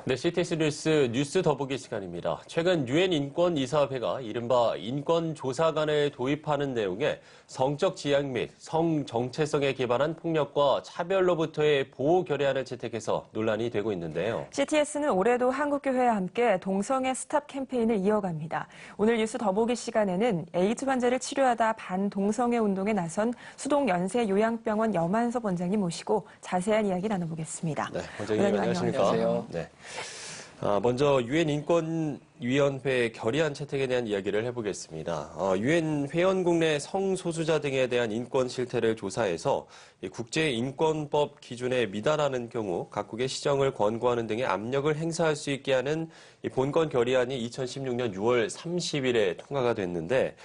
네, CTS 뉴스 더보기 시간입니다. 최근 유엔 인권이사회가 이른바 인권조사관을 도입하는 내용에 성적 지향 및 성 정체성에 기반한 폭력과 차별로부터의 보호 결의안을 채택해서 논란이 되고 있는데요. CTS는 올해도 한국교회와 함께 동성애 스탑 캠페인을 이어갑니다. 오늘 뉴스 더보기 시간에는 에이즈 환자를 치료하다 반동성애 운동에 나선 수동연세요양병원 염한섭 원장님 모시고 자세한 이야기 나눠보겠습니다. 네, 원장님 안녕하십니까? 안녕하세요. 네. 먼저 유엔 인권위원회 결의안 채택에 대한 이야기를 해보겠습니다. 유엔 회원국 내 성소수자 등에 대한 인권 실태를 조사해서 국제인권법 기준에 미달하는 경우 각국의 시정을 권고하는 등의 압력을 행사할 수 있게 하는 본건 결의안이 2016년 6월 30일에 통과가 됐는데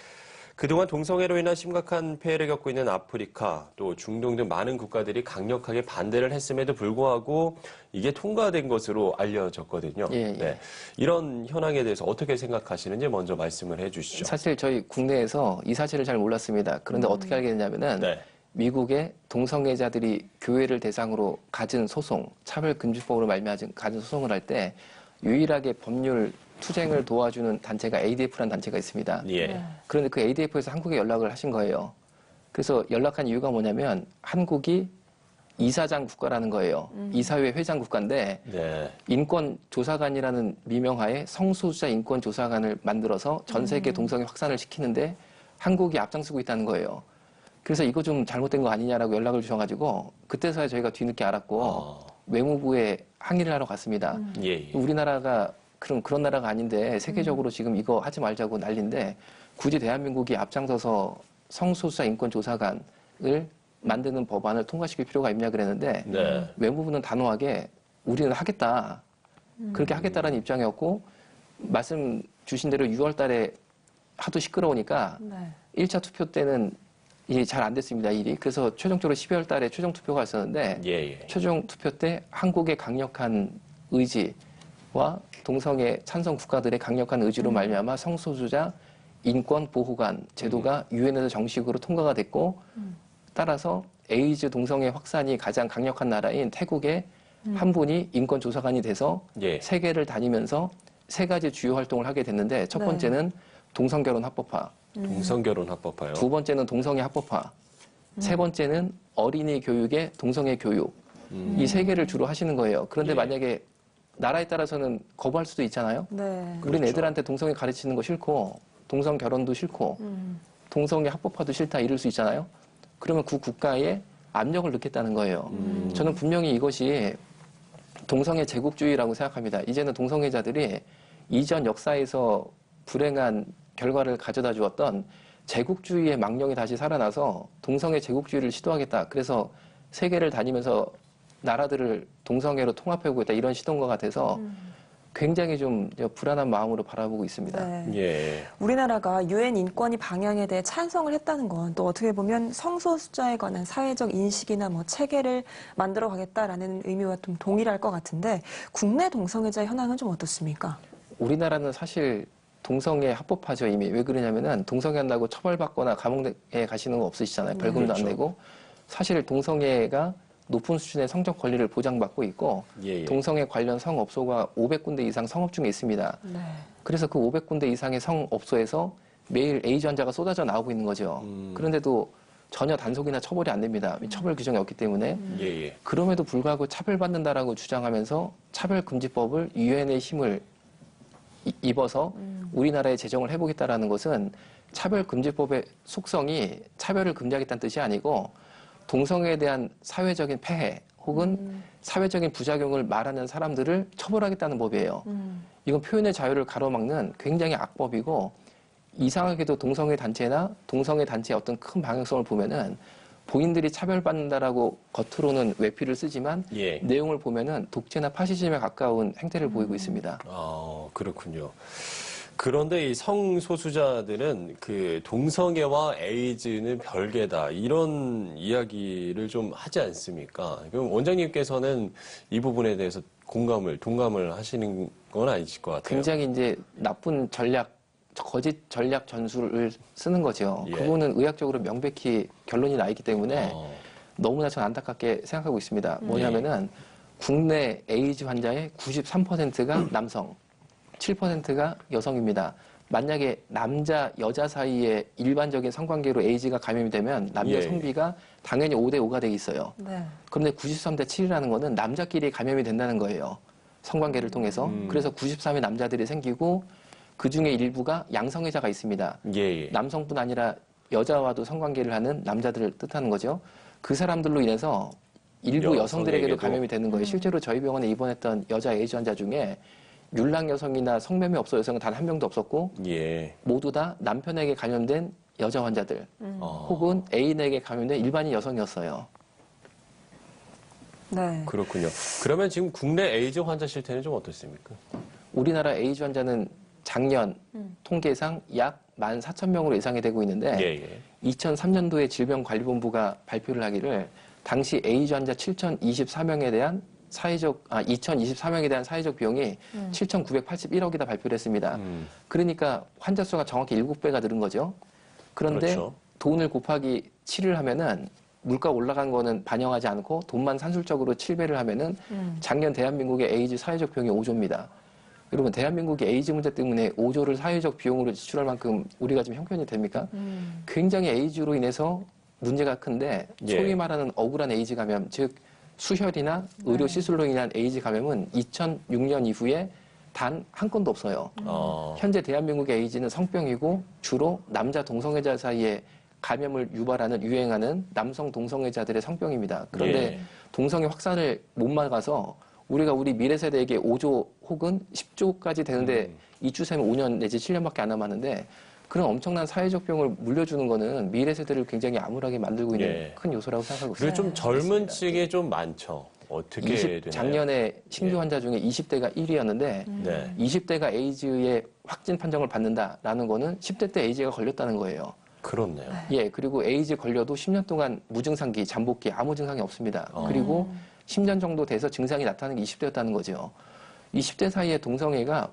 그동안 동성애로 인한 심각한 폐해를 겪고 있는 아프리카, 또 중동 등 많은 국가들이 강력하게 반대를 했음에도 불구하고 이게 통과된 것으로 알려졌거든요. 예. 네. 이런 현황에 대해서 어떻게 생각하시는지 먼저 말씀을 해주시죠. 사실 저희 국내에서 이 사실을 잘 몰랐습니다. 그런데 어떻게 알게 됐냐면은 네. 미국의 동성애자들이 교회를 대상으로 가진 소송, 차별금지법으로 말미암아 가진 소송을 할 때 유일하게 법률 투쟁을 도와주는 단체가 ADF라는 단체가 있습니다. 예. 그런데 그 ADF에서 한국에 연락을 하신 거예요. 그래서 연락한 이유가 뭐냐면 한국이 이사장 국가라는 거예요. 이사회 회장 국가인데 네. 인권조사관이라는 미명하에 성소수자 인권조사관을 만들어서 전 세계 동성애 확산을 시키는데 한국이 앞장서고 있다는 거예요. 그래서 이거 좀 잘못된 거 아니냐라고 연락을 주셔가지고 그때서야 저희가 뒤늦게 알았고 외무부에 항의를 하러 갔습니다. 예. 우리나라가 그런 나라가 아닌데 세계적으로 지금 이거 하지 말자고 난리인데 굳이 대한민국이 앞장서서 성소수자 인권조사관을 만드는 법안을 통과시킬 필요가 있냐 그랬는데 네. 외무부는 단호하게 우리는 하겠다. 그렇게 하겠다라는 입장이었고 말씀 주신 대로 6월 달에 하도 시끄러우니까 네. 1차 투표 때는 이게 잘 안 됐습니다, 일이. 그래서 최종적으로 12월 달에 최종 투표가 있었는데 예. 최종 투표 때 한국의 강력한 의지와 동성애 찬성 국가들의 강력한 의지로 말미암아 성소수자 인권 보호관 제도가 유엔에서 정식으로 통과가 됐고 따라서 에이즈 동성애 확산이 가장 강력한 나라인 태국의 한 분이 인권 조사관이 돼서 예. 세계를 다니면서 세 가지 주요 활동을 하게 됐는데 첫 번째는 동성결혼 합법화, 동성결혼 합법화요. 두 번째는 동성애 합법화, 세 번째는 어린이 교육의 동성애 교육. 이 세 개를 주로 하시는 거예요. 그런데 예. 만약에 나라에 따라서는 거부할 수도 있잖아요. 네. 우린 그렇죠. 애들한테 동성애 가르치는 거 싫고 동성 결혼도 싫고 동성애 합법화도 싫다 이럴 수 있잖아요. 그러면 그 국가에 압력을 넣겠다는 거예요. 저는 분명히 이것이 동성애 제국주의라고 생각합니다. 이제는 동성애자들이 이전 역사에서 불행한 결과를 가져다 주었던 제국주의의 망령이 다시 살아나서 동성애 제국주의를 시도하겠다. 그래서 세계를 다니면서 나라들을 동성애로 통합해오고 있다. 이런 시도인 것 같아서 굉장히 좀 불안한 마음으로 바라보고 있습니다. 네. 예. 우리나라가 유엔 인권위 방향에 대해 찬성을 했다는 건 또 어떻게 보면 성소수자에 관한 사회적 인식이나 뭐 체계를 만들어 가겠다라는 의미와 좀 동일할 것 같은데 국내 동성애자 현황은 좀 어떻습니까? 우리나라는 사실 동성애 합법화죠, 이미. 왜 그러냐면은 동성애 한다고 처벌받거나 감옥에 가시는 거 없으시잖아요. 벌금도 그렇죠. 안 내고. 사실 동성애가 높은 수준의 성적 권리를 보장받고 있고 예. 동성애 관련 성업소가 500군데 이상 성업 중에 있습니다. 네. 그래서 그 500군데 이상의 성업소에서 매일 에이즈 환자가 쏟아져 나오고 있는 거죠. 그런데도 전혀 단속이나 처벌이 안 됩니다. 처벌 규정이 없기 때문에. 예. 그럼에도 불구하고 차별받는다라고 주장하면서 차별금지법을 유엔의 힘을 입어서 우리나라에 제정을 해보겠다라는 것은 차별금지법의 속성이 차별을 금지하겠다는 뜻이 아니고 동성애에 대한 사회적인 폐해 혹은 사회적인 부작용을 말하는 사람들을 처벌하겠다는 법이에요. 이건 표현의 자유를 가로막는 굉장히 악법이고 이상하게도 동성애 단체나 동성애 단체의 어떤 큰 방향성을 보면은 본인들이 차별받는다라고 겉으로는 외피를 쓰지만 예. 내용을 보면은 독재나 파시즘에 가까운 행태를 보이고 있습니다. 그렇군요. 그런데 이 성소수자들은 그 동성애와 에이즈는 별개다 이런 이야기를 좀 하지 않습니까? 그럼 원장님께서는 이 부분에 대해서 동감을 하시는 건 아니실 것 같아요. 굉장히 이제 나쁜 거짓 전략 전술을 쓰는 거죠. 예. 그거는 의학적으로 명백히 결론이 나 있기 때문에 너무나 전 안타깝게 생각하고 있습니다. 뭐냐면은 국내 에이즈 환자의 93%가 남성, 7%가 여성입니다. 만약에 남자, 여자 사이에 일반적인 성관계로 에이즈가 감염이 되면 남녀 예. 성비가 당연히 5대 5가 돼 있어요. 네. 그런데 93대 7이라는 거는 남자끼리 감염이 된다는 거예요. 성관계를 통해서. 그래서 93의 남자들이 생기고 그 중에 일부가 양성애자가 있습니다. 예. 남성뿐 아니라 여자와도 성관계를 하는 남자들을 뜻하는 거죠. 그 사람들로 인해서 일부 여성들에게도 감염이 되는 거예요. 실제로 저희 병원에 입원했던 여자 에이즈 환자 중에 율랑 여성이나 성매매 업소 여성은 단 한 명도 없었고 예. 모두 다 남편에게 감염된 여자 환자들 혹은 애인에게 감염된 일반인 여성이었어요. 네. 그렇군요. 그러면 지금 국내 에이즈 환자 실태는 좀 어떻습니까? 우리나라 에이즈 환자는 작년 통계상 약 14,000명으로 예상이 되고 있는데 예. 2003년도에 질병관리본부가 발표를 하기를 당시 에이즈 환자 2,024명에 대한 사회적 비용이 7,981억이다 발표를 했습니다. 그러니까 환자 수가 정확히 7배가 늘은 거죠. 그런데 그렇죠. 돈을 곱하기 7을 하면은 물가 올라간 거는 반영하지 않고 돈만 산술적으로 7배를 하면은 작년 대한민국의 에이즈 사회적 비용이 5조입니다. 여러분 대한민국이 에이즈 문제 때문에 5조를 사회적 비용으로 지출할 만큼 우리가 지금 형편이 됩니까? 굉장히 에이즈로 인해서 문제가 큰데 소위 말하는 억울한 에이즈 감염, 즉 수혈이나 의료 시술로 인한 에이즈 감염은 2006년 이후에 단 한 건도 없어요. 현재 대한민국의 에이즈는 성병이고 주로 남자 동성애자 사이에 감염을 유행하는 남성 동성애자들의 성병입니다. 그런데 동성애 확산을 못 막아서 우리가 우리 미래 세대에게 5조 혹은 10조까지 되는데 이 추세는 5년 내지 7년밖에 안 남았는데 그런 엄청난 사회적 병을 물려주는 거는 미래 세대를 굉장히 암울하게 만들고 있는 큰 요소라고 생각하고 그리고 있습니다. 좀 젊은 층이 좀 많죠. 어떻게 되나요? 작년에 신규 환자 중에 20대가 1위였는데 네. 20대가 에이즈의 확진 판정을 받는다라는 거는 10대 때 에이즈가 걸렸다는 거예요. 그렇네요. 예, 그리고 에이즈 걸려도 10년 동안 무증상기, 잠복기 아무 증상이 없습니다. 그리고 10년 정도 돼서 증상이 나타나는 게 20대였다는 거죠. 20대 사이에 동성애가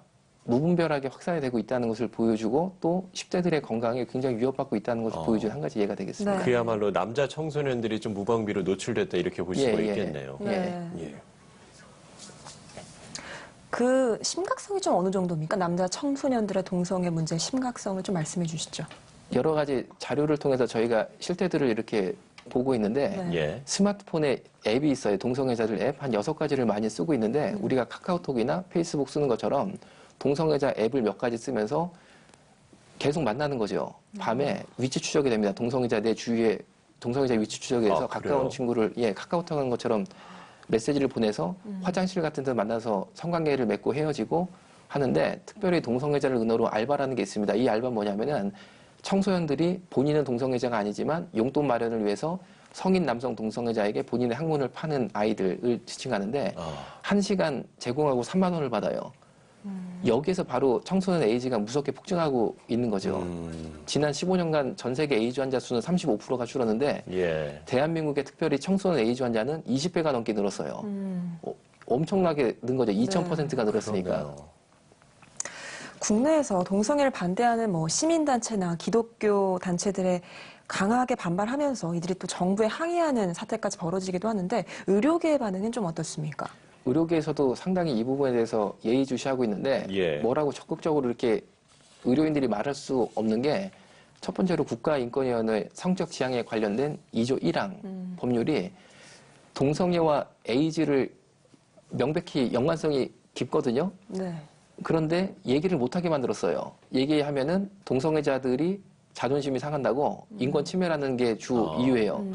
무분별하게 확산이 되고 있다는 것을 보여주고 또 10대들의 건강에 굉장히 위협받고 있다는 것을 보여주는 한 가지 예가 되겠습니다. 네. 그야말로 남자 청소년들이 좀 무방비로 노출됐다 이렇게 볼 수가 있겠네요. 네. 예. 그 심각성이 좀 어느 정도입니까? 남자 청소년들의 동성애 문제의 심각성을 좀 말씀해 주시죠. 여러 가지 자료를 통해서 저희가 실태들을 이렇게 보고 있는데 네. 예. 스마트폰에 앱이 있어요. 동성애자들 앱 한 6가지를 많이 쓰고 있는데 우리가 카카오톡이나 페이스북 쓰는 것처럼 동성애자 앱을 몇 가지 쓰면서 계속 만나는 거죠. 밤에 위치 추적이 됩니다. 동성애자 내 주위에 동성애자 위치 추적이 돼서 가까운 그래요? 친구를 카카오톡 하는 것처럼 메시지를 보내서 화장실 같은 데 만나서 성관계를 맺고 헤어지고 하는데 특별히 동성애자를 은어로 알바라는 게 있습니다. 이 알바는 뭐냐면은 청소년들이 본인은 동성애자가 아니지만 용돈 마련을 위해서 성인 남성 동성애자에게 본인의 학문을 파는 아이들을 지칭하는데 1시간 제공하고 3만 원을 받아요. 여기에서 바로 청소년 에이즈가 무섭게 폭증하고 있는 거죠. 지난 15년간 전 세계 에이즈 환자 수는 35%가 줄었는데 예. 대한민국의 특별히 청소년 에이즈 환자는 20배가 넘게 늘었어요. 엄청나게 는 거죠. 2000%가 늘었으니까. 그러네요. 국내에서 동성애를 반대하는 시민단체나 기독교 단체들의 강하게 반발하면서 이들이 또 정부에 항의하는 사태까지 벌어지기도 하는데 의료계의 반응은 좀 어떻습니까? 의료계에서도 상당히 이 부분에 대해서 예의주시하고 있는데 예. 뭐라고 적극적으로 이렇게 의료인들이 말할 수 없는 게 첫 번째로 국가인권위원회 성적 지향에 관련된 2조 1항 법률이 동성애와 에이즈를 명백히 연관성이 깊거든요. 네. 그런데 얘기를 못하게 만들었어요. 얘기하면은 동성애자들이 자존심이 상한다고 인권 침해라는 게 주 이유예요.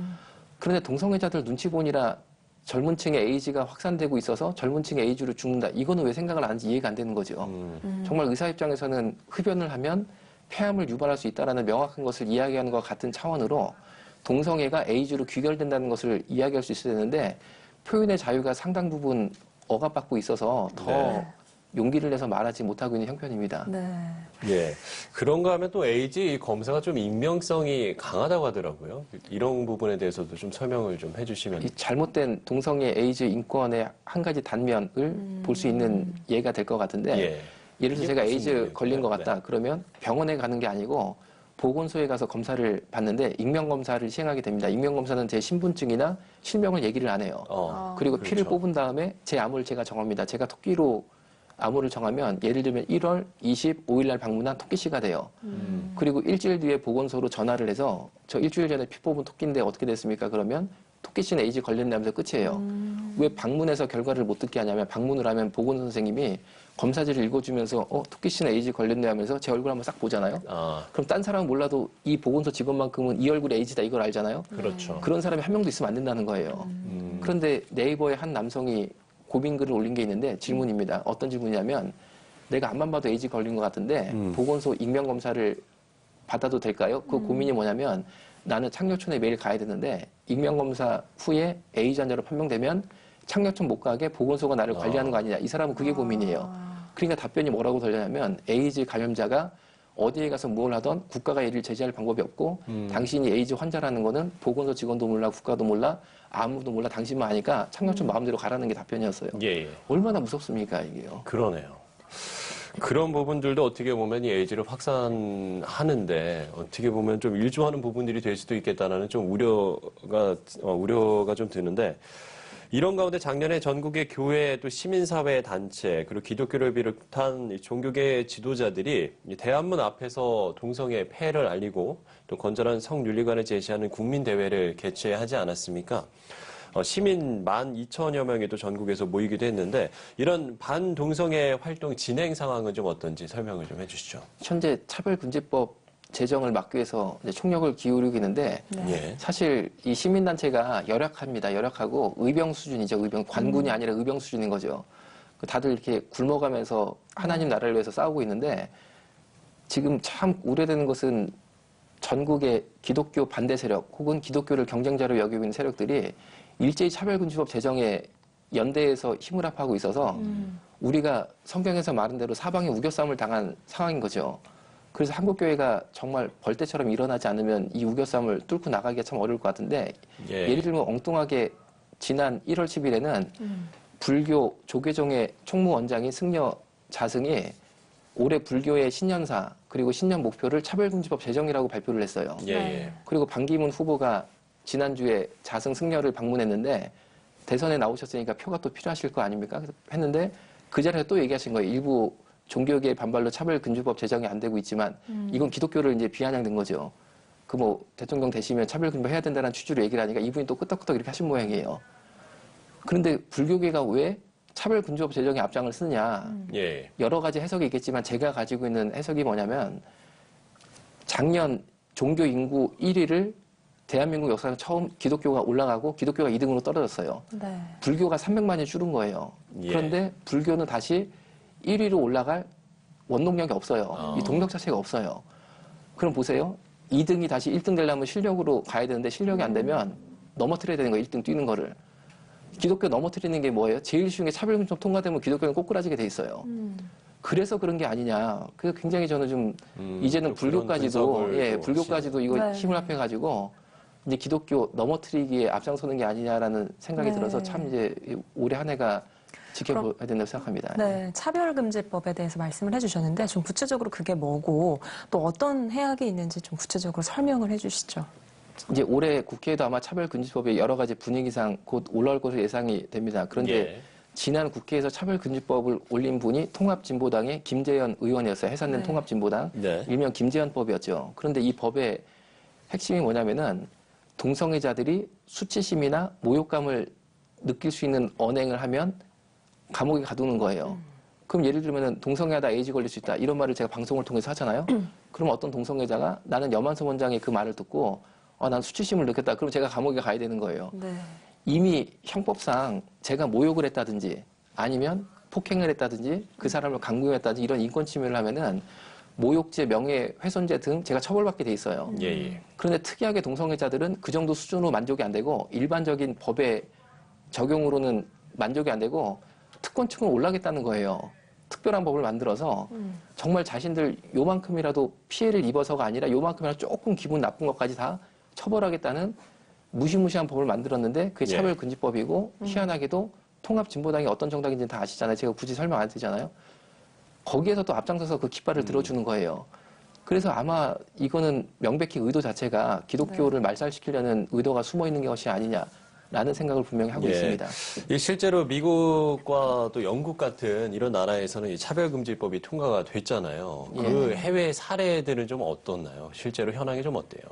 그런데 동성애자들 눈치 보니라 젊은 층의 에이즈가 확산되고 있어서 젊은 층의 에이즈로 죽는다. 이거는 왜 생각을 안 하는지 이해가 안 되는 거죠. 정말 의사 입장에서는 흡연을 하면 폐암을 유발할 수 있다는 명확한 것을 이야기하는 것과 같은 차원으로 동성애가 에이즈로 귀결된다는 것을 이야기할 수 있어야 되는데 표현의 자유가 상당 부분 억압받고 있어서 더 용기를 내서 말하지 못하고 있는 형편입니다. 네. 예. 그런가 하면 또 에이즈 검사가 좀 익명성이 강하다고 하더라고요. 이런 부분에 대해서도 좀 설명을 좀 해주시면. 이 잘못된 동성애 에이즈 인권의 한 가지 단면을 볼 수 있는 예가 될 것 같은데 예. 예를 들어서 제가 이게 무슨 에이즈 얘기예요? 걸린 것 같다. 그러면 병원에 가는 게 아니고 보건소에 가서 검사를 받는데 익명검사를 시행하게 됩니다. 익명검사는 제 신분증이나 실명을 얘기를 안 해요. 그리고 그렇죠. 피를 뽑은 다음에 제 암호를 제가 정합니다. 제가 토끼로 암호를 정하면 예를 들면 1월 25일 날 방문한 토끼 씨가 돼요. 그리고 일주일 뒤에 보건소로 전화를 해서 저 일주일 전에 피 뽑은 토끼인데 어떻게 됐습니까? 그러면 토끼 씨는 에이즈 걸렸냐면서 끝이에요. 왜 방문해서 결과를 못 듣게 하냐면 방문을 하면 보건소 선생님이 검사지를 읽어주면서 토끼 씨는 에이즈 걸렸네 하면서 제 얼굴 한번 싹 보잖아요. 그럼 딴 사람은 몰라도 이 보건소 직원만큼은 이 얼굴이 에이즈다 이걸 알잖아요. 그렇죠. 그런 사람이 한 명도 있으면 안 된다는 거예요. 그런데 네이버에 한 남성이 고민글을 올린 게 있는데 질문입니다. 어떤 질문이냐면 내가 앞만 봐도 에이즈 걸린 것 같은데 보건소 익명검사를 받아도 될까요? 그 고민이 뭐냐면 나는 창녀촌에 매일 가야 되는데 익명검사 후에 에이즈 환자로 판명되면 창녀촌 못 가게 보건소가 나를 관리하는 거 아니냐. 이 사람은 그게 고민이에요. 그러니까 답변이 뭐라고 들렸냐면 에이즈 감염자가 어디에 가서 뭘 하던 국가가 이를 제재할 방법이 없고 당신이 에이즈 환자라는 거는 보건소 직원도 몰라 국가도 몰라 아무도 몰라 당신만 하니까 창녀촌 마음대로 가라는 게 답변이었어요. 예, 예. 얼마나 무섭습니까 이게요. 그러네요. 그런 부분들도 어떻게 보면 이 에이즈를 확산하는데 어떻게 보면 좀 일조하는 부분들이 될 수도 있겠다라는 좀 우려가 좀 드는데 이런 가운데 작년에 전국의 교회 또 시민사회 단체 그리고 기독교를 비롯한 종교계 지도자들이 이 대한문 앞에서 동성애 폐해를 알리고 또 건전한 성윤리관을 제시하는 국민대회를 개최하지 않았습니까? 시민 12,000여 명이 또 전국에서 모이기도 했는데 이런 반동성애 활동 진행 상황은 좀 어떤지 설명을 좀 해주시죠. 현재 차별금지법 제정을 막기 위해서 이제 총력을 기울이고 있는데 예. 사실 이 시민단체가 열악합니다. 열악하고 의병 수준이죠. 의병 관군이 아니라 의병 수준인 거죠. 다들 이렇게 굶어가면서 하나님 나라를 위해서 싸우고 있는데 지금 참 우려되는 것은 전국의 기독교 반대 세력 혹은 기독교를 경쟁자로 여기고 있는 세력들이 일제히 차별금지법 제정에 연대해서 힘을 합하고 있어서 우리가 성경에서 말한 대로 사방에 우겨싸움을 당한 상황인 거죠. 그래서 한국교회가 정말 벌떼처럼 일어나지 않으면 이 우겨싸움을 뚫고 나가기가 참 어려울 것 같은데 예를 들면 엉뚱하게 지난 1월 10일에는 불교 조계종의 총무원장인 승려 자승이 올해 불교의 신년사 그리고 신년 목표를 차별금지법 제정이라고 발표를 했어요. 예, 예. 그리고 반기문 후보가 지난주에 자승 승려를 방문했는데 대선에 나오셨으니까 표가 또 필요하실 거 아닙니까? 했는데 그 자리에서 또 얘기하신 거예요. 일부 종교계의 반발로 차별금지법 제정이 안 되고 있지만 이건 기독교를 이제 비아냥된 거죠. 그 뭐 대통령 되시면 차별금지법 해야 된다는 취지로 얘기를 하니까 이분이 또 끄떡끄떡 이렇게 하신 모양이에요. 그런데 불교계가 왜 차별금지법 제정에 앞장을 쓰느냐. 예. 여러 가지 해석이 있겠지만 제가 가지고 있는 해석이 뭐냐면 작년 종교 인구 1위를 대한민국 역사상 처음 기독교가 올라가고 기독교가 2등으로 떨어졌어요. 네. 불교가 300만이 줄은 거예요. 예. 그런데 불교는 다시 1위로 올라갈 원동력이 없어요. 이 동력 자체가 없어요. 그럼 보세요. 2등이 다시 1등 되려면 실력으로 가야 되는데 실력이 안 되면 넘어뜨려야 되는 거예요. 1등 뛰는 거를. 기독교 넘어뜨리는 게 뭐예요? 제일 쉬운 게 차별금지법 통과되면 기독교는 꼬꾸라지게 돼 있어요. 그래서 그런 게 아니냐. 그래서 굉장히 저는 좀 이제는 또 그런 불교까지도 분석을 또 불교까지도 이거 네. 힘을 합해가지고 이제 기독교 넘어뜨리기에 앞장서는 게 아니냐라는 생각이 네. 들어서 참 이제 올해 한 해가 지켜봐야 된다고 생각합니다. 네, 차별금지법에 대해서 말씀을 해주셨는데 좀 구체적으로 그게 뭐고 또 어떤 해악이 있는지 좀 구체적으로 설명을 해주시죠. 이제 올해 국회에도 아마 차별금지법이 여러 가지 분위기상 곧 올라올 것으로 예상이 됩니다. 그런데 예. 지난 국회에서 차별금지법을 올린 분이 통합진보당의 김재현 의원이었어요. 해산된 네. 통합진보당. 네. 일명 김재현법이었죠. 그런데 이 법의 핵심이 뭐냐면은 동성애자들이 수치심이나 모욕감을 느낄 수 있는 언행을 하면 감옥에 가두는 거예요. 그럼 예를 들면 동성애하다 에이즈 걸릴 수 있다. 이런 말을 제가 방송을 통해서 하잖아요. 그럼 어떤 동성애자가 나는 염한섭 원장의 그 말을 듣고 난 수치심을 느꼈다. 그럼 제가 감옥에 가야 되는 거예요. 네. 이미 형법상 제가 모욕을 했다든지 아니면 폭행을 했다든지 그 사람을 강요했다든지 이런 인권 침해를 하면은 모욕죄, 명예훼손죄 등 제가 처벌받게 돼 있어요. 예, 예. 그런데 특이하게 동성애자들은 그 정도 수준으로 만족이 안 되고 일반적인 법의 적용으로는 만족이 안 되고 특권층으로 올라가겠다는 거예요. 특별한 법을 만들어서 정말 자신들 요만큼이라도 피해를 입어서가 아니라 요만큼이라도 조금 기분 나쁜 것까지 다 처벌하겠다는 무시무시한 법을 만들었는데 그게 예. 차별금지법이고 희한하게도 통합진보당이 어떤 정당인지는 다 아시잖아요. 제가 굳이 설명 안 드리잖아요. 거기에서 또 앞장서서 그 깃발을 들어주는 거예요. 그래서 아마 이거는 명백히 의도 자체가 기독교를 말살시키려는 의도가 숨어 있는 것이 아니냐라는 생각을 분명히 하고 예. 있습니다. 실제로 미국과 또 영국 같은 이런 나라에서는 이 차별금지법이 통과가 됐잖아요. 그 해외 사례들은 좀 어떻나요? 실제로 현황이 좀 어때요?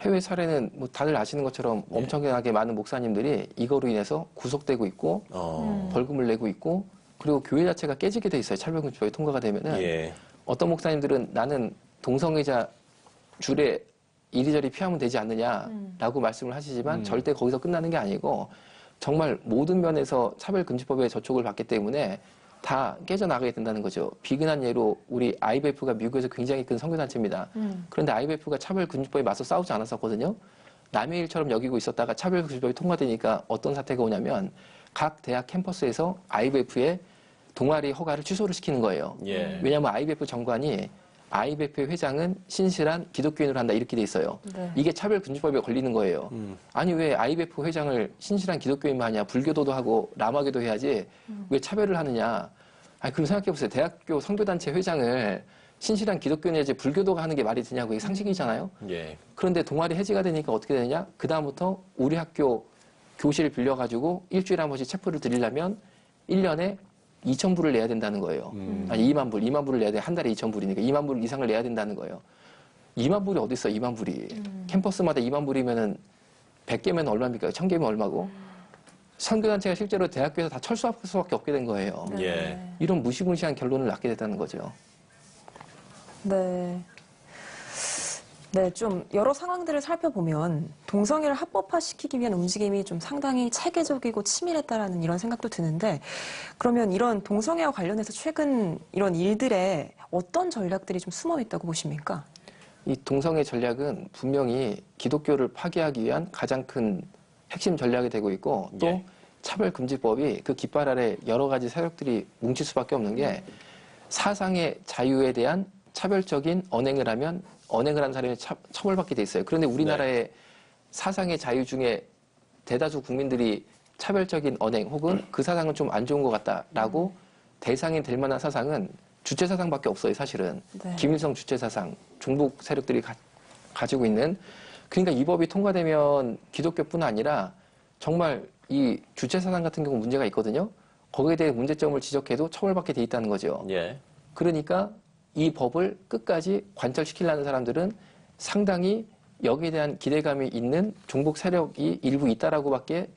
해외 사례는 뭐 다들 아시는 것처럼 엄청나게 많은 목사님들이 이거로 인해서 구속되고 있고 벌금을 내고 있고 그리고 교회 자체가 깨지게 돼 있어요. 차별금지법이 통과가 되면은 예. 어떤 목사님들은 나는 동성애자 줄에 이리저리 피하면 되지 않느냐라고 말씀을 하시지만 절대 거기서 끝나는 게 아니고 정말 모든 면에서 차별금지법에 저촉을 받기 때문에 다 깨져나가게 된다는 거죠. 비근한 예로 우리 IBF가 미국에서 굉장히 큰 선교단체입니다. 그런데 IBF가 차별금지법에 맞서 싸우지 않았었거든요. 남의 일처럼 여기고 있었다가 차별금지법이 통과되니까 어떤 사태가 오냐면 각 대학 캠퍼스에서 IBF의 동아리 허가를 취소를 시키는 거예요. 예. 왜냐하면 IBF 정관이 IBF의 회장은 신실한 기독교인으로 한다 이렇게 돼 있어요. 네. 이게 차별금지법에 걸리는 거예요. 아니 왜 IBF 회장을 신실한 기독교인만 하냐. 불교도도 하고 라마교도 해야지 왜 차별을 하느냐. 아니 그럼 생각해보세요. 대학교 선교단체 회장을 신실한 기독교인이지 불교도가 하는 게 말이 되냐고. 이게 상식이잖아요. 예. 그런데 동아리 해지가 되니까 어떻게 되느냐. 그 다음부터 우리 학교 교실을 빌려가지고 일주일에 한 번씩 체포를 드리려면 1년에 2,000불을 내야 된다는 거예요. 아니 2만 불을 내야 돼. 한 달에 2,000불이니까 2만 불 이상을 내야 된다는 거예요. 2만 불이 어디 있어? 2만 불이. 캠퍼스마다 2만 불이면은 100개면 얼마입니까? 1,000개면 얼마고? 선교단체가 실제로 대학교에서 다 철수할 수밖에 없게 된 거예요. 예. 이런 무시무시한 결론을 낳게 됐다는 거죠. 네. 네, 좀 여러 상황들을 살펴보면 동성애를 합법화시키기 위한 움직임이 좀 상당히 체계적이고 치밀했다라는 이런 생각도 드는데 그러면 이런 동성애와 관련해서 최근 이런 일들에 어떤 전략들이 좀 숨어 있다고 보십니까? 이 동성애 전략은 분명히 기독교를 파괴하기 위한 가장 큰 핵심 전략이 되고 있고 또 예. 차별금지법이 그 깃발 아래 여러 가지 세력들이 뭉칠 수밖에 없는 게 사상의 자유에 대한 차별적인 언행을 하면 언행을 한 사람이 처벌받게 돼 있어요. 그런데 우리나라의 사상의 자유 중에 대다수 국민들이 차별적인 언행 혹은 그 사상은 좀 안 좋은 것 같다라고 대상이 될 만한 사상은 주체 사상밖에 없어요, 사실은. 네. 김일성 주체 사상, 종북 세력들이 가지고 있는. 그러니까 이 법이 통과되면 기독교뿐 아니라 정말 이 주체 사상 같은 경우 문제가 있거든요. 거기에 대해 문제점을 지적해도 처벌받게 돼 있다는 거죠. 예. 그러니까 이 법을 끝까지 관철시키려는 사람들은 상당히 여기에 대한 기대감이 있는 종북 세력이 일부 있다라고밖에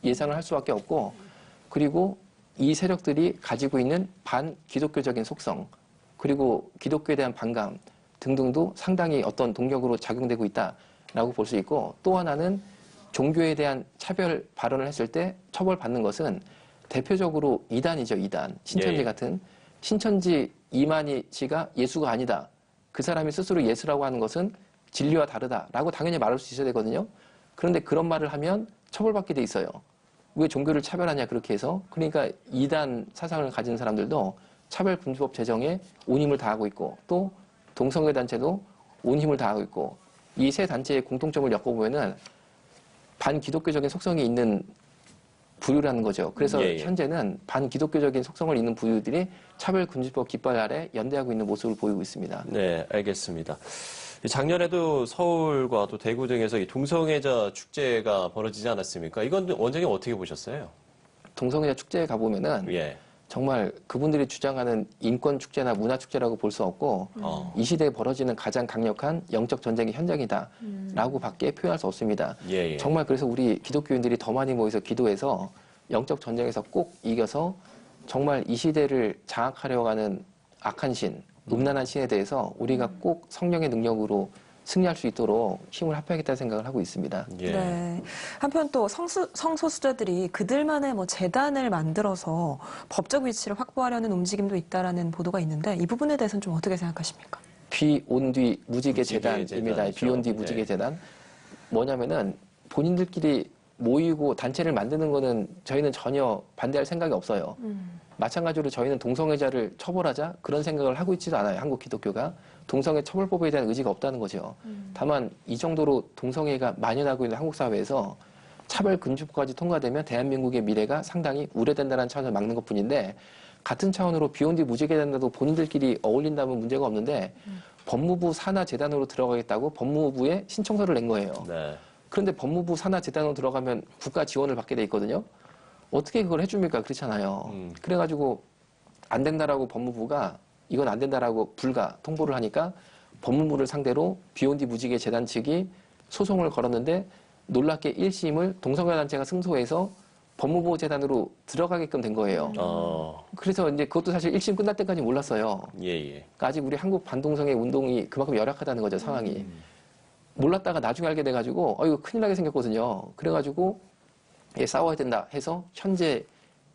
예상을 할 수밖에 없고 그리고 이 세력들이 가지고 있는 반기독교적인 속성 그리고 기독교에 대한 반감 등등도 상당히 어떤 동력으로 작용되고 있다라고 볼 수 있고 또 하나는 종교에 대한 차별 발언을 했을 때 처벌받는 것은 대표적으로 이단이죠, 이단. 신천지 예. 같은. 신천지 이만희 씨가 예수가 아니다. 그 사람이 스스로 예수라고 하는 것은 진리와 다르다라고 당연히 말할 수 있어야 되거든요. 그런데 그런 말을 하면 처벌받게 돼 있어요. 왜 종교를 차별하냐 그렇게 해서. 그러니까 이단 사상을 가진 사람들도 차별금지법 제정에 온 힘을 다하고 있고 또 동성애 단체도 온 힘을 다하고 있고 이 세 단체의 공통점을 엮어보면은 반기독교적인 속성이 있는 부류라는 거죠. 그래서 예, 예. 현재는 반기독교적인 속성을 있는 부류들이 차별금지법 깃발 아래 연대하고 있는 모습을 보이고 있습니다. 네, 알겠습니다. 작년에도 서울과 또 대구 등에서 이 동성애자 축제가 벌어지지 않았습니까? 이건 원장님 어떻게 보셨어요? 동성애자 축제에 가보면은 예. 정말 그분들이 주장하는 인권 축제나 문화 축제라고 볼 수 없고 이 시대에 벌어지는 가장 강력한 영적 전쟁의 현장이다라고 밖에 표현할 수 없습니다. 예, 예. 정말 그래서 우리 기독교인들이 더 많이 모여서 기도해서 영적 전쟁에서 꼭 이겨서 정말 이 시대를 장악하려고 하는 악한 신, 음란한 신에 대해서 우리가 꼭 성령의 능력으로 승리할 수 있도록 힘을 합해야겠다는 생각을 하고 있습니다. 예. 네. 한편 또 성소수자들이 그들만의 뭐 재단을 만들어서 법적 위치를 확보하려는 움직임도 있다라는 보도가 있는데 이 부분에 대해서는 좀 어떻게 생각하십니까? 비온뒤 무지개 무지개 재단입니다. 재단이죠. 비온뒤 무지개 네. 재단. 뭐냐면은 본인들끼리 모이고 단체를 만드는 거는 저희는 전혀 반대할 생각이 없어요. 마찬가지로 저희는 동성애자를 처벌하자 그런 생각을 하고 있지도 않아요. 한국 기독교가. 동성애 처벌법에 대한 의지가 없다는 거죠. 다만 이 정도로 동성애가 만연하고 있는 한국 사회에서 차별금지법까지 통과되면 대한민국의 미래가 상당히 우려된다는 차원을 막는 것뿐인데 같은 차원으로 비욘드 무지개 재단도 본인들끼리 어울린다면 문제가 없는데 법무부 산하재단으로 들어가겠다고 법무부에 신청서를 낸 거예요. 네. 그런데 법무부 산하재단으로 들어가면 국가 지원을 받게 돼 있거든요. 어떻게 그걸 해줍니까? 그렇잖아요. 그래가지고 안 된다라고 법무부가 이건 안 된다라고 불가 통보를 하니까 법무부를 상대로 비욘디 무지개 재단 측이 소송을 걸었는데 놀랍게 1심을 동성애단체가 승소해서 법무부 재단으로 들어가게끔 된 거예요. 그래서 이제 그것도 사실 1심 끝날 때까지 몰랐어요. 예, 예. 그러니까 아직 우리 한국 반동성애 운동이 그만큼 열악하다는 거죠, 상황이. 몰랐다가 나중에 알게 돼가지고, 이거 큰일 나게 생겼거든요. 그래가지고, 싸워야 된다 해서, 현재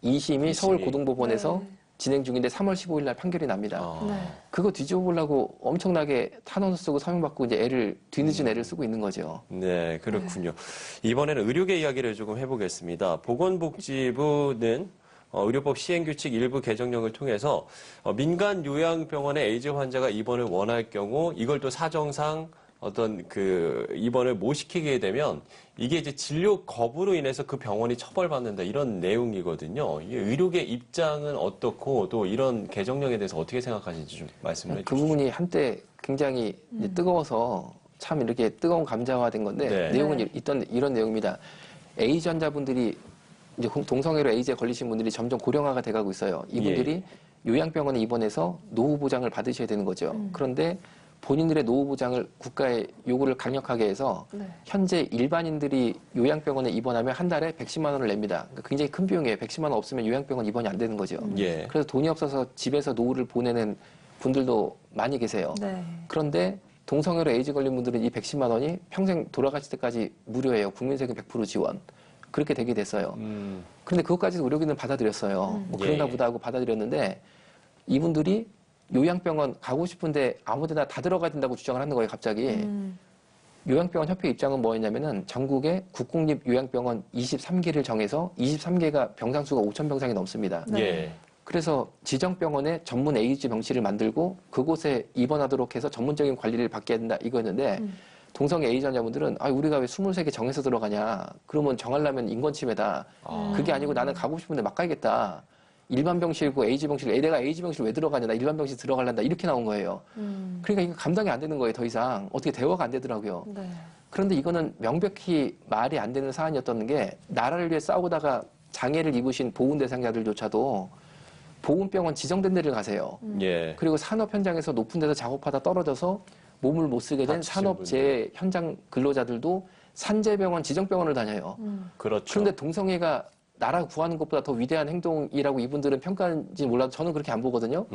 2심이 서울고등법원에서 네. 진행 중인데 3월 15일 날 판결이 납니다. 네. 그거 뒤집어 보려고 엄청나게 탄원서 쓰고 서명받고 이제 뒤늦은 애를 쓰고 있는 거죠. 네, 그렇군요. 이번에는 의료계 이야기를 조금 해보겠습니다. 보건복지부는 의료법 시행규칙 일부 개정령을 통해서 민간 요양병원의 에이즈 환자가 입원을 원할 경우 이걸 또 사정상 어떤 입원을 못 시키게 되면 이게 이제 진료 거부로 인해서 그 병원이 처벌받는다 이런 내용이거든요. 이게 의료계 입장은 어떻고 또 이런 개정령에 대해서 어떻게 생각하시는지 좀 말씀을 해주시죠. 그 부분이 한때 굉장히 이제 뜨거워서 참 이렇게 뜨거운 감자화된 건데 네. 내용은 이런 내용입니다. 에이즈 환자분들이 이제 동성애로 에이즈에 걸리신 분들이 점점 고령화가 돼가고 있어요. 이분들이 요양병원에 입원해서 노후 보장을 받으셔야 되는 거죠. 그런데 본인들의 노후 보장을 국가의 요구를 강력하게 해서 네. 현재 일반인들이 요양병원에 입원하면 한 달에 110만 원을 냅니다. 그러니까 굉장히 큰 비용이에요. 110만 원 없으면 요양병원 입원이 안 되는 거죠. 예. 그래서 돈이 없어서 집에서 노후를 보내는 분들도 많이 계세요. 네. 그런데 동성애로 에이즈 걸린 분들은 이 110만 원이 평생 돌아가실 때까지 무료예요. 국민세금 100% 지원. 그렇게 되게 됐어요. 그런데 그것까지도 의료기는 받아들였어요. 뭐 그런가 예. 보다 하고 받아들였는데 이분들이 요양병원 가고 싶은데 아무데나 다 들어가야 된다고 주장을 하는 거예요, 갑자기. 요양병원 협회 입장은 뭐였냐면은 전국에 국공립 요양병원 23개를 정해서 23개가 병상수가 5,000병상이 넘습니다. 네. 예. 그래서 지정병원에 전문 에이즈 병실을 만들고 그곳에 입원하도록 해서 전문적인 관리를 받게 된다 이거였는데 동성애 에이즈 환자분들은 우리가 왜 23개 정해서 들어가냐. 그러면 정하려면 인권침해다. 그게 아니고 나는 가고 싶은데 막 가야겠다. 일반 병실고 에이즈 병실, 내가 에이즈 병실 왜 들어가냐, 나 일반 병실 들어갈란다 이렇게 나온 거예요. 그러니까 이거 감당이 안 되는 거예요, 더 이상. 어떻게 대화가 안 되더라고요. 네. 그런데 이거는 명백히 말이 안 되는 사안이었던 게 나라를 위해 싸우다가 장애를 입으신 보훈 대상자들조차도 보훈병원 지정된 데를 가세요. 예. 그리고 산업 현장에서 높은 데서 작업하다 떨어져서 몸을 못 쓰게 된 다치신 산업재해 현장 근로자들도 산재병원 지정병원을 다녀요. 그렇죠. 그런데 동성애가 나라 구하는 것보다 더 위대한 행동이라고 이분들은 평가하는지 몰라도 저는 그렇게 안 보거든요.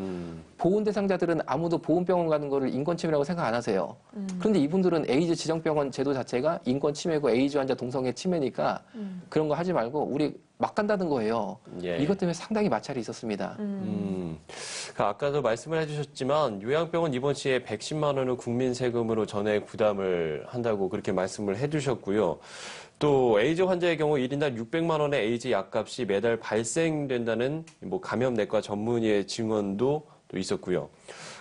보훈 대상자들은 아무도 보훈병원 가는 거를 인권침해라고 생각 안 하세요. 그런데 이분들은 에이즈 지정병원 제도 자체가 인권침해고 에이즈 환자 동성애 침해니까 그런 거 하지 말고 우리 막 간다는 거예요. 예. 이것 때문에 상당히 마찰이 있었습니다. 아까도 말씀을 해주셨지만 요양병원 입원 시에 110만 원을 국민 세금으로 전액 부담을 한다고 그렇게 말씀을 해주셨고요. 또 에이즈 환자의 경우 1인당 600만 원의 에이즈 약값이 매달 발생된다는 감염내과 전문의의 증언도 또 있었고요.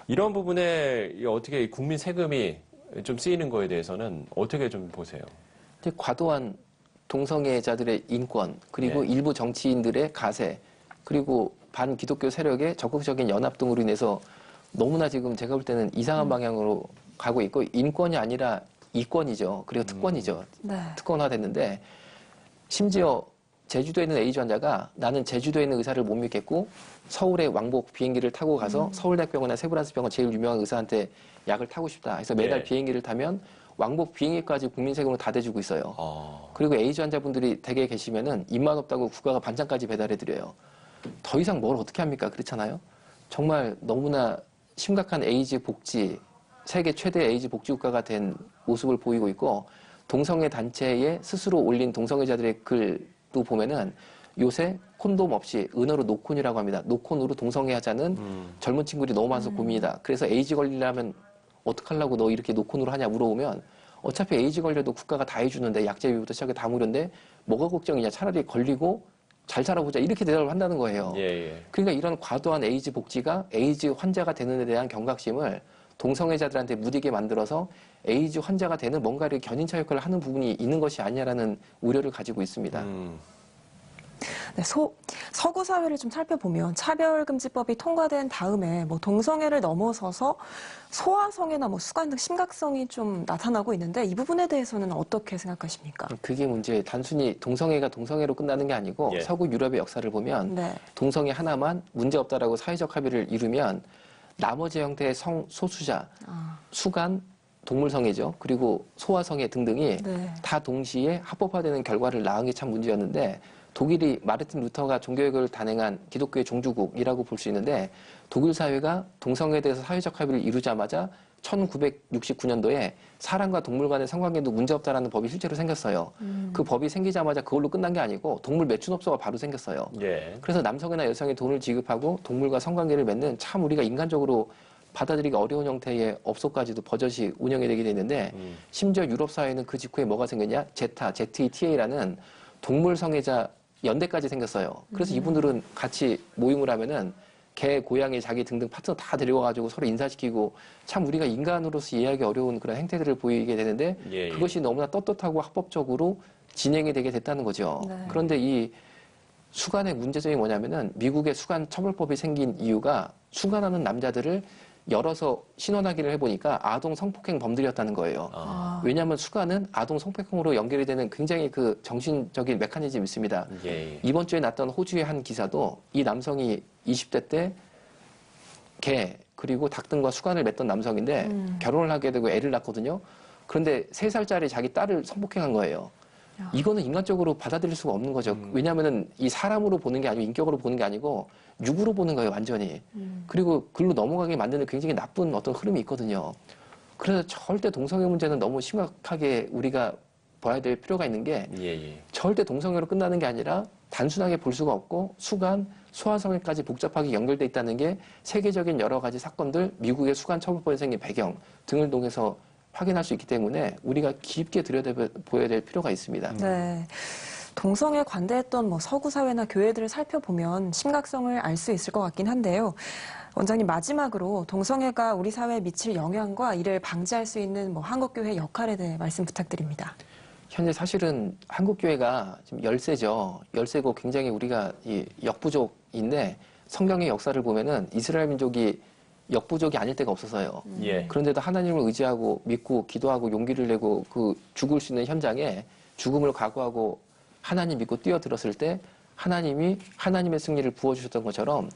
이런 부분에 어떻게 국민 세금이 좀 쓰이는 거에 대해서는 어떻게 좀 보세요? 이제 과도한 동성애자들의 인권 그리고 일부 정치인들의 가세 그리고 반기독교 세력의 적극적인 연합 등으로 인해서 너무나 지금 제가 볼 때는 이상한 방향으로 가고 있고 인권이 아니라 이권이죠. 그리고 특권이죠. 네. 특권화됐는데 심지어 제주도에 있는 에이즈 환자가 나는 제주도에 있는 의사를 못 믿겠고 서울에 왕복 비행기를 타고 가서 서울대학병원이나 세브란스병원 제일 유명한 의사한테 약을 타고 싶다. 그래서 매달 비행기를 타면 왕복 비행기까지 국민 세금으로 다 대주고 있어요. 그리고 에이즈 환자분들이 댁에 계시면은 입맛 없다고 국가가 반찬까지 배달해드려요. 더 이상 뭘 어떻게 합니까? 그렇잖아요. 정말 너무나 심각한 에이즈 복지, 세계 최대 에이즈 복지 국가가 된 모습을 보이고 있고 동성애 단체에 스스로 올린 동성애자들의 글도 보면은 요새 콘돔 없이 은어로 노콘이라고 합니다. 노콘으로 동성애 하자는 젊은 친구들이 너무 많아서 고민이다. 그래서 에이즈 걸리려면 어떡하려고 너 이렇게 노콘으로 하냐 물어보면 어차피 에이즈 걸려도 국가가 다 해주는데 약제비부터 시작해 다 무료인데 뭐가 걱정이냐 차라리 걸리고 잘 살아보자 이렇게 대답을 한다는 거예요. 그러니까 이런 과도한 에이즈 복지가 에이즈 환자가 되는 데 대한 경각심을 동성애자들한테 무디게 만들어서 에이즈 환자가 되는 뭔가를 견인차 역할을 하는 부분이 있는 것이 아니냐라는 우려를 가지고 있습니다. 네, 서구 사회를 좀 살펴보면 차별금지법이 통과된 다음에 뭐 동성애를 넘어서서 소아성애나 뭐 수간 등 심각성이 좀 나타나고 있는데 이 부분에 대해서는 어떻게 생각하십니까? 그게 문제. 단순히 동성애가 동성애로 끝나는 게 아니고 예. 서구 유럽의 역사를 보면 네. 동성애 하나만 문제 없다라고 사회적 합의를 이루면 나머지 형태의 성소수자, 수간, 동물성애죠. 그리고 소아성애 등등이 네. 다 동시에 합법화되는 결과를 낳은 게 참 문제였는데 독일이 마르틴 루터가 종교개혁을 단행한 기독교의 종주국이라고 볼 수 있는데 독일 사회가 동성애에 대해서 사회적 합의를 이루자마자 1969년도에 사람과 동물 간의 성관계도 문제없다라는 법이 실제로 생겼어요. 그 법이 생기자마자 그걸로 끝난 게 아니고 동물 매춘업소가 바로 생겼어요. 예. 그래서 남성이나 여성이 돈을 지급하고 동물과 성관계를 맺는 참 우리가 인간적으로 받아들이기 어려운 형태의 업소까지도 버젓이 운영이 되게 되는데 심지어 유럽 사회는 그 직후에 뭐가 생겼냐? 제타, ZETA라는 동물 성애자 연대까지 생겼어요. 그래서 이분들은 같이 모임을 하면은 개, 고양이, 자기 등등 파트너 다 데리고 가지고 서로 인사시키고 참 우리가 인간으로서 이해하기 어려운 그런 행태들을 보이게 되는데 예, 예. 그것이 너무나 떳떳하고 합법적으로 진행이 되게 됐다는 거죠. 네. 그런데 이 수간의 문제점이 뭐냐면은 미국의 수간 처벌법이 생긴 이유가 수간하는 남자들을 열어서 신원하기를 해보니까 아동 성폭행 범들이었다는 거예요. 왜냐하면 수간은 아동 성폭행으로 연결이 되는 굉장히 그 정신적인 메커니즘이 있습니다. 예. 이번 주에 났던 호주의 한 기사도 이 남성이 20대 때 개 그리고 닭 등과 수간을 맺던 남성인데 결혼을 하게 되고 애를 낳거든요. 그런데 3살짜리 자기 딸을 성폭행한 거예요. 이거는 인간적으로 받아들일 수가 없는 거죠. 왜냐하면은 이 사람으로 보는 게 아니고 인격으로 보는 게 아니고 육으로 보는 거예요, 완전히. 그리고 글로 넘어가게 만드는 굉장히 나쁜 어떤 흐름이 있거든요. 그래서 절대 동성애 문제는 너무 심각하게 우리가 봐야 될 필요가 있는 게 예. 절대 동성애로 끝나는 게 아니라 단순하게 볼 수가 없고 수간, 소아성애까지 복잡하게 연결돼 있다는 게 세계적인 여러 가지 사건들, 미국의 수간 처벌법에 생긴 배경 등을 통해서 확인할 수 있기 때문에 우리가 깊게 들여다보아야 될 필요가 있습니다. 네. 동성애 관대했던 뭐 서구 사회나 교회들을 살펴보면 심각성을 알 수 있을 것 같긴 한데요. 원장님 마지막으로 동성애가 우리 사회에 미칠 영향과 이를 방지할 수 있는 뭐 한국교회 역할에 대해 말씀 부탁드립니다. 현재 사실은 한국교회가 지금 열세죠. 열세고 굉장히 우리가 이 역부족인데 성경의 역사를 보면은 이스라엘 민족이 역부족이 아닐 때가 없어서요. 예. 그런데도 하나님을 의지하고 믿고 기도하고 용기를 내고 그 죽을 수 있는 현장에 죽음을 각오하고 하나님 믿고 뛰어들었을 때 하나님이 하나님의 승리를 부어주셨던 것처럼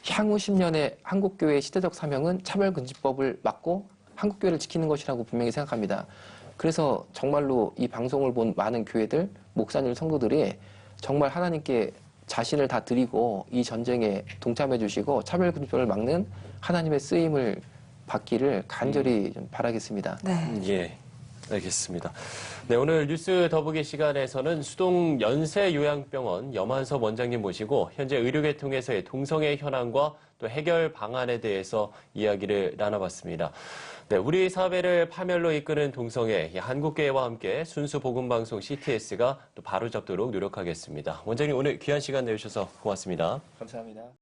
향후 10년의 한국교회의 시대적 사명은 차별금지법을 막고 한국교회를 지키는 것이라고 분명히 생각합니다. 그래서 정말로 이 방송을 본 많은 교회들, 목사님, 성도들이 정말 하나님께 자신을 다 드리고 이 전쟁에 동참해 주시고 차별금지법을 막는 하나님의 쓰임을 받기를 간절히 좀 바라겠습니다. 네. 예. 알겠습니다. 네, 오늘 뉴스 더보기 시간에서는 수동 연세요양병원 염한섭 원장님 모시고 현재 의료계통에서의 동성애 현황과 또 해결 방안에 대해서 이야기를 나눠봤습니다. 네, 우리 사회를 파멸로 이끄는 동성애, 한국교회와 함께 순수 복음방송 CTS가 또 바로잡도록 노력하겠습니다. 원장님 오늘 귀한 시간 내주셔서 고맙습니다. 감사합니다.